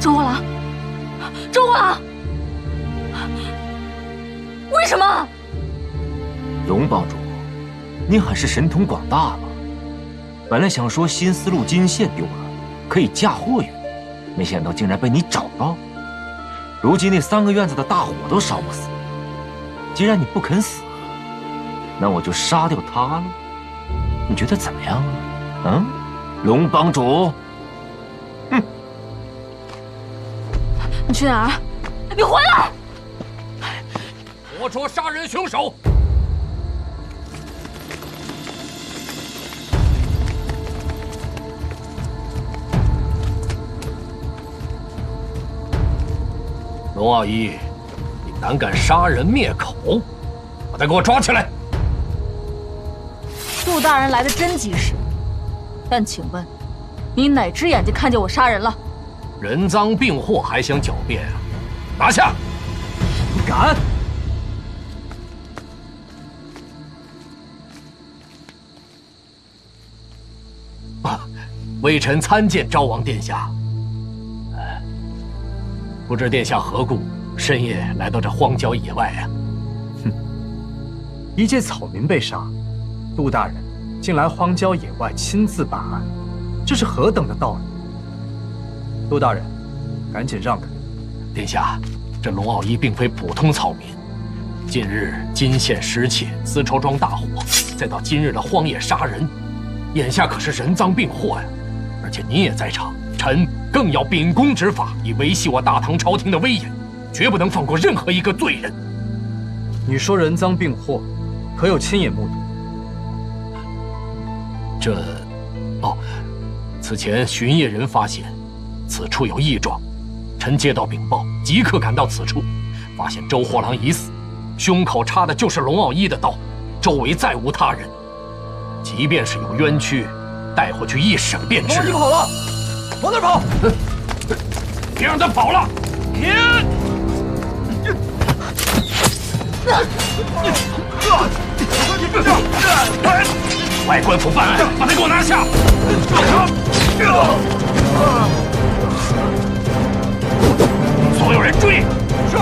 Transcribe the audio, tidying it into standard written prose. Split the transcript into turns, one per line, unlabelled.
真火狼，真火狼，为什么？
龙帮主，您还是神通广大嘛！本来想说新丝路金线丢了，可以嫁祸于你，没想到竟然被你找到。如今那3个院子的大火都烧不死，既然你不肯死，那我就杀掉他了。你觉得怎么样啊？嗯，龙帮主。
你去哪儿？你回来！
活捉杀人凶手！龙傲一，你胆敢杀人灭口，把他给我抓起来！
杜大人来的真及时，但请问，你哪只眼睛看见我杀人了？
人赃并获还想狡辩啊？拿下！
你敢！
微臣参见昭王殿下。不知殿下何故深夜来到这荒郊野外啊？
哼，一介草民被杀，杜大人竟来荒郊野外亲自办案，这是何等的道理？杜大人。 赶紧让开！
殿下，这龙傲一并非普通草民。近日金县失窃，丝绸庄大火，再到今日的荒野杀人，眼下可是人赃并获呀！而且你也在场，臣更要秉公执法，以维系我大唐朝廷的威严，绝不能放过任何一个罪人。
你说人赃并获，可有亲眼目睹？此前巡夜人发现此处有异状。 臣接到禀报，即刻赶到此处，发现周货郎已死，胸口插的就是龙傲一的刀，周围再无他人。即便是有冤屈，带回去一审便知。
龙傲一跑了，往哪跑？
别让他跑了！外官府办案，把他给我拿下！所有人注意！是。